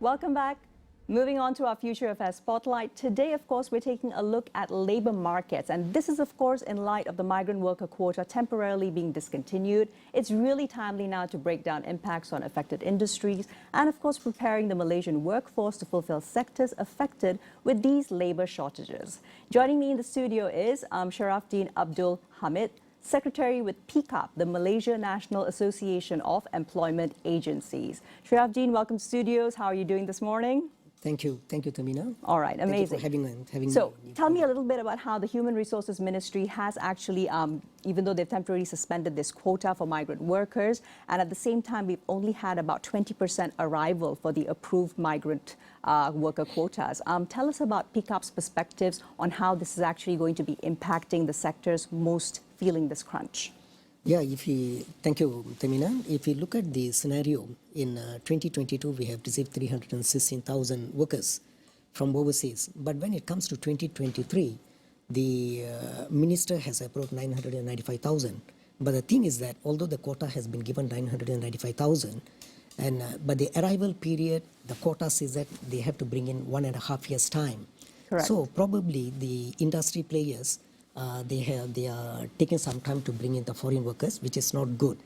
Welcome back. Moving on to our Future Affairs Spotlight. Today, of course, we're taking a look at labour markets. And this is, of course, in light of the migrant worker quota temporarily being discontinued. It's really timely now to break down impacts on affected industries and, of course, preparing the Malaysian workforce to fulfill sectors affected with these labour shortages. Joining me in the studio is Sharfadeen Abdul Hamid, Secretary with PIKAP, the Malaysia National Association of Employment Agencies. Sharfadeen, welcome to studios. How are you doing this morning? Thank you, Tamina. All right, amazing. Thank you for having so, me. tell me a little bit about how the Human Resources Ministry has actually, even though they've temporarily suspended this quota for migrant workers, and at the same time, we've only had about 20% arrival for the approved migrant worker quotas. Tell us about PIKAP's perspectives on how this is actually going to be impacting the sectors most feeling this crunch. Yeah, thank you, Tamina. If you look at the scenario, in 2022, we have received 316,000 workers from overseas. But when it comes to 2023, the minister has approved 995,000. But the thing is that although the quota has been given 995,000, but the arrival period, the quota says that they have to bring in 1.5 years' time. Correct. So probably the industry players, they are taking some time to bring in the foreign workers, which is not good.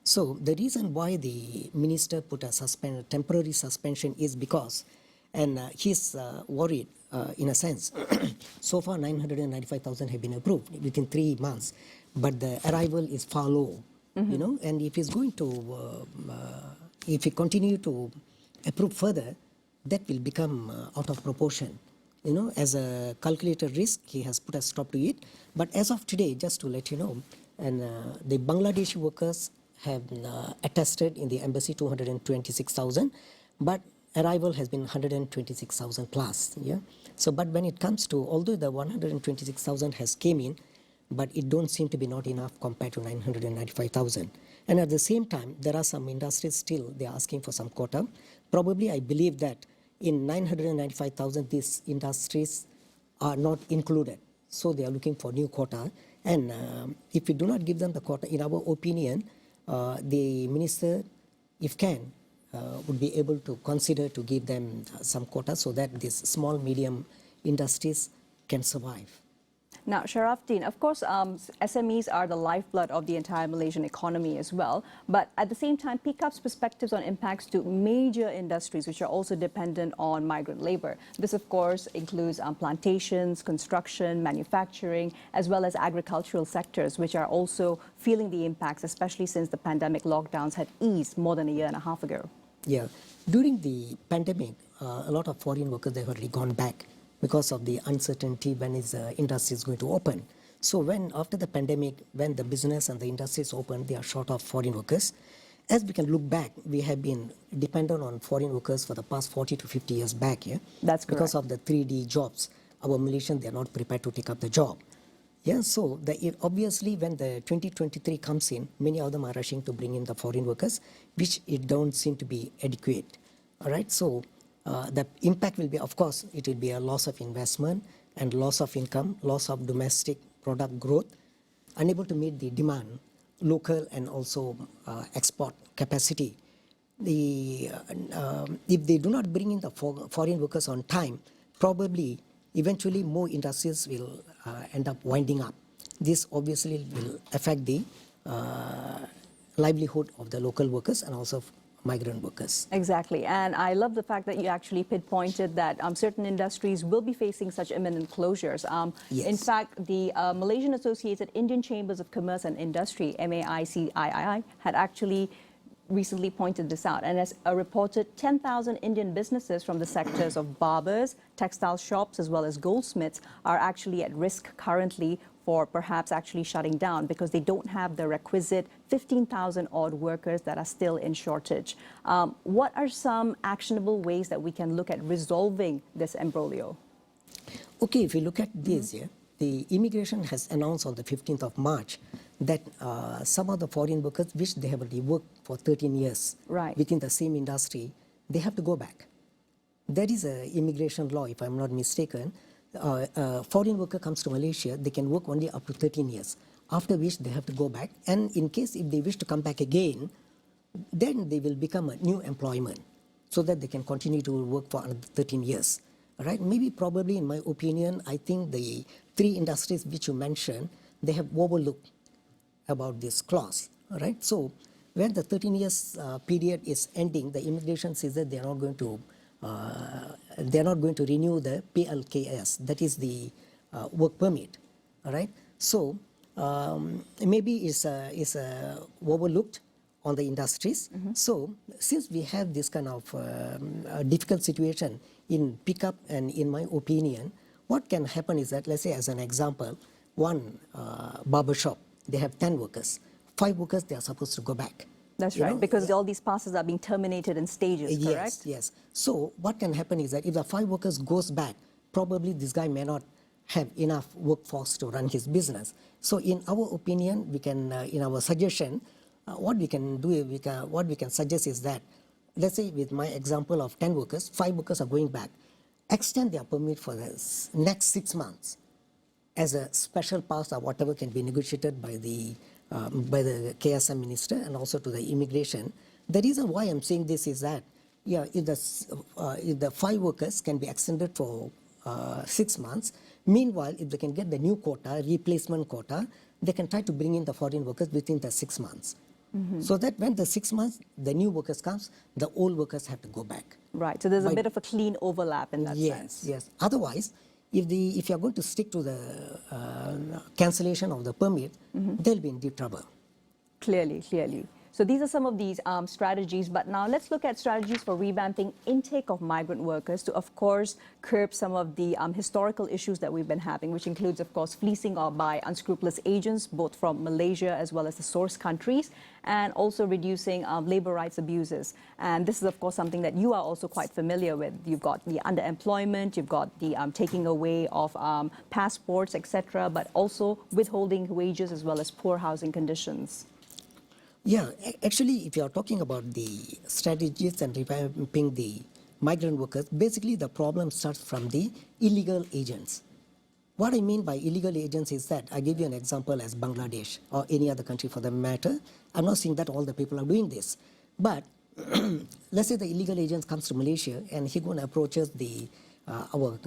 So the reason why the minister put a temporary suspension is because, and he's worried in a sense. So far 995,000 have been approved within 3 months, but the arrival is far low, you know, and if he's going to, if he continue to approve further, that will become out of proportion. You know, as a calculated risk, he has put a stop to it. But as of today, just to let you know, and the Bangladeshi workers have attested in the embassy 226,000, but arrival has been 126,000 plus. Yeah. So, but when it comes to, although the 126,000 has came in, but it don't seem to be not enough compared to 995,000. And at the same time, there are some industries still they are asking for some quota. Probably, I believe that in 995,000, these industries are not included. So they are looking for new quota. And if we do not give them the quota, in our opinion, the minister, if can, would be able to consider to give them some quota so that these small, medium industries can survive. Now, Sharfadeen, of course, SMEs are the lifeblood of the entire Malaysian economy as well. But at the same time, PIKAP's perspectives on impacts to major industries which are also dependent on migrant labor. This, of course, includes plantations, construction, manufacturing, as well as agricultural sectors, which are also feeling the impacts, especially since the pandemic lockdowns had eased more than a year and a half ago. Yeah. During the pandemic, a lot of foreign workers, they have already gone back because of the uncertainty when is the industry is going to open. So when after the pandemic, when the business and the industry is open, they are short of foreign workers. As we can look back, we have been dependent on foreign workers for the past 40 to 50 years back. Yeah, that's correct. Because of the 3D jobs, our Malaysians, they are not prepared to take up the job. Yeah, so obviously when the 2023 comes in, many of them are rushing to bring in the foreign workers, which it don't seem to be adequate. All right, so the impact will be, of course, it will be a loss of investment and loss of income, loss of domestic product growth, unable to meet the demand, local and also export capacity. If they do not bring in the foreign workers on time, probably eventually more industries will end up winding up. This obviously will affect the livelihood of the local workers and also migrant workers. Exactly. And I love the fact that you actually pinpointed that certain industries will be facing such imminent closures. Yes. In fact, the Malaysian Associated Indian Chambers of Commerce and Industry, MAICII, had actually recently pointed this out and has reported 10,000 Indian businesses from the sectors of barbers, textile shops, as well as goldsmiths are actually at risk currently for perhaps actually shutting down because they don't have the requisite 15,000 odd workers that are still in shortage. What are some actionable ways that we can look at resolving this imbroglio? Okay, if we look at this, yeah, the immigration has announced on the 15th of March that some of the foreign workers, which they have already worked for 13 years within the same industry, they have to go back. That is an immigration law, if I'm not mistaken. Foreign worker comes to Malaysia, they can work only up to 13 years, after which they have to go back. And in case if they wish to come back again, then they will become a new employment. so that they can continue to work for another 13 years. All right? Maybe probably in my opinion, I think the 3 industries which you mentioned, they have overlooked about this clause. All right? So when the 13 years period is ending, the immigration says that they are not going to renew the PLKS, that is the work permit. All right? So maybe it's overlooked on the industries. So since we have this kind of difficult situation in PIKAP, and in my opinion, what can happen is that, let's say as an example, one barber shop, they have 10 workers. 5 workers, they are supposed to go back. That's right, because all these passes are being terminated in stages, correct? Yes. So what can happen is that if the 5 workers goes back, probably this guy may not have enough workforce to run his business. So in our opinion, we can, in our suggestion, what we can do, what we can suggest is that, let's say with my example of 10 workers, 5 workers are going back, extend their permit for the next 6 months as a special pass or whatever can be negotiated by the KSM minister and also to the immigration. The reason why I'm saying this is that, yeah, if the 5 workers can be extended for 6 months, meanwhile, if they can get the new quota, replacement quota, they can try to bring in the foreign workers within the 6 months. So that when the 6 months, the new workers comes, the old workers have to go back. Right, so there's a bit of a clean overlap in that sense. Yes. Otherwise, if you are going to stick to the cancellation of the permit, they'll be in deep trouble. Clearly. So these are some of these strategies, but now let's look at strategies for revamping intake of migrant workers to, of course, curb some of the historical issues that we've been having, which includes, of course, fleecing by unscrupulous agents, both from Malaysia as well as the source countries, and also reducing labor rights abuses. And this is, of course, something that you are also quite familiar with. You've got the underemployment, you've got the taking away of passports, etc., but also withholding wages as well as poor housing conditions. Yeah, actually, if you are talking about the strategies and revamping the migrant workers, basically the problem starts from the illegal agents. What I mean by illegal agents is that, I give you an example as Bangladesh or any other country for the matter. I'm not saying that all the people are doing this, but let's say the illegal agent comes to Malaysia and he going to approaches our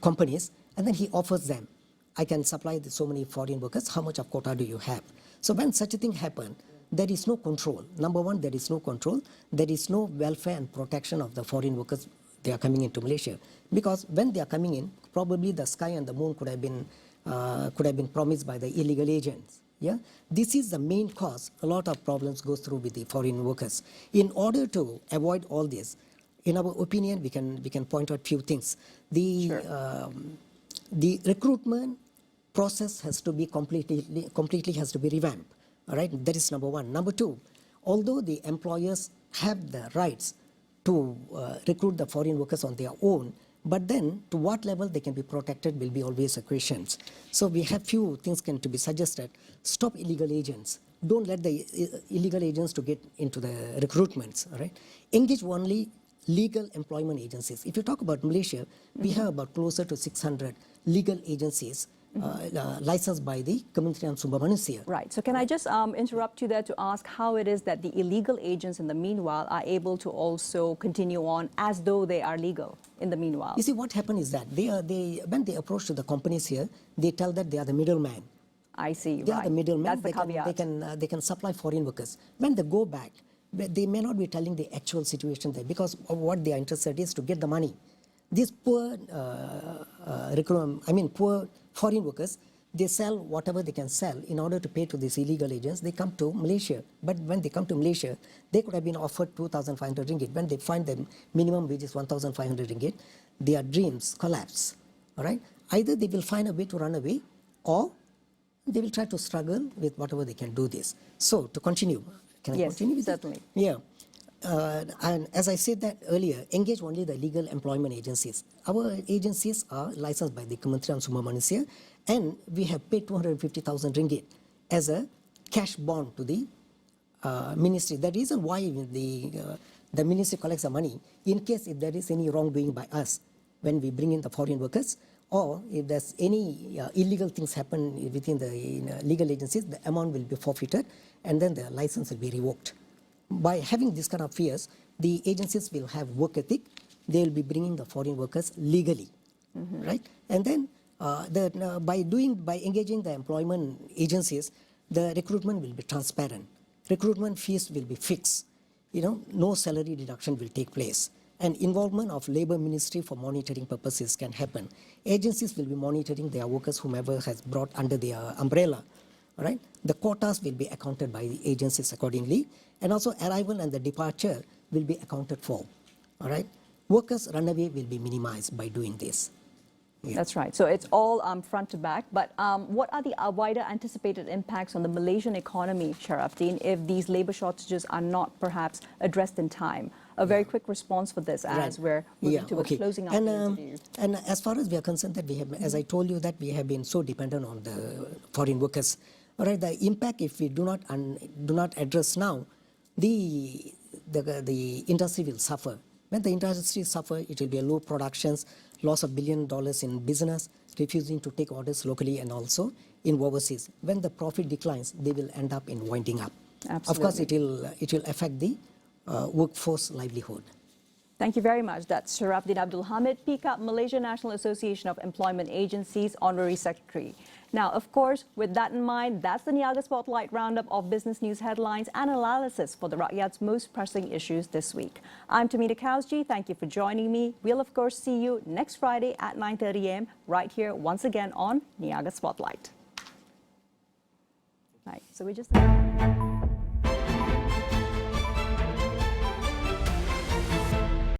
companies, and then he offers them, I can supply so many foreign workers, how much of quota do you have? So when such a thing happens, there is no control. Number one, there is no control. There is no welfare and protection of the foreign workers. They are coming into Malaysia, because when they are coming in, probably the sky and the moon could have been promised by the illegal agents. Yeah, this is the main cause. A lot of problems goes through with the foreign workers. In order to avoid all this, in our opinion, we can point out few things. The recruitment process has to be completely has to be revamped. All right, that is number one. Number two, although the employers have the rights to recruit the foreign workers on their own, but then to what level they can be protected will be always a question. So we have few things can to be suggested. Stop illegal agents. Don't let the illegal agents to get into the recruitments. All right, engage only legal employment agencies. If you talk about Malaysia, we have about closer to 600 legal agencies licensed by the Kementerian Sumber Manusia. Right. So can I just interrupt you there to ask how it is that the illegal agents in the meanwhile are able to also continue on as though they are legal in the meanwhile? You see, what happened is that when they approach to the companies here, they tell that they are the middleman. I see. They are the middleman. That's the caveat. They can supply foreign workers. When they go back, they may not be telling the actual situation there, because what they are interested is to get the money. These poor poor foreign workers, they sell whatever they can sell in order to pay to these illegal agents. They come to Malaysia, but when they come to Malaysia, they could have been offered 2,500 ringgit. When they find the minimum wage is 1,500 ringgit, their dreams collapse. All right, either they will find a way to run away, or they will try to struggle with whatever they can do this. So to continue, can I continue with certainly. That? Yeah. And as I said that earlier, engage only the legal employment agencies. Our agencies are licensed by the Kementerian Sumber Manusia, and we have paid 250,000 ringgit as a cash bond to the ministry. The reason why the ministry collects the money, in case if there is any wrongdoing by us when we bring in the foreign workers, or if there's any illegal things happen within the legal agencies, the amount will be forfeited, and then the license will be revoked. By having this kind of fears, the agencies will have work ethic. They will be bringing the foreign workers legally, right? And then by engaging the employment agencies, the recruitment will be transparent. Recruitment fees will be fixed. No salary deduction will take place. And involvement of Labour Ministry for monitoring purposes can happen. Agencies will be monitoring their workers, whomever has brought under their umbrella. Right? The quotas will be accounted by the agencies accordingly, and also arrival and the departure will be accounted for. All right? Workers' runaway will be minimized by doing this. Yeah. That's right. So it's all front to back. But what are the wider anticipated impacts on the Malaysian economy, Sharfadeen, if these labour shortages are not perhaps addressed in time? A very quick response for this as we're moving towards closing out the interview. And as far as we are concerned, that we have, as I told you, that we have been so dependent on the foreign workers. All right, the impact, if we do not address now, the industry will suffer. When the industry suffer, it will be a low productions, loss of $1 billion in business, refusing to take orders locally and also in overseas. When the profit declines, they will end up in winding up. Absolutely. Of course, it will affect the workforce livelihood. Thank you very much. That's Sharfadeen Abdul Hamid, PIKAP, Malaysia National Association of Employment Agencies, Honorary Secretary. Now, of course, with that in mind, that's the Niaga Spotlight Roundup of business news headlines and analysis for the Rakyat's most pressing issues this week. I'm Tamita Kausji. Thank you for joining me. We'll, of course, see you next Friday at 9:30 a.m. right here once again on Niaga Spotlight. Right, so we just...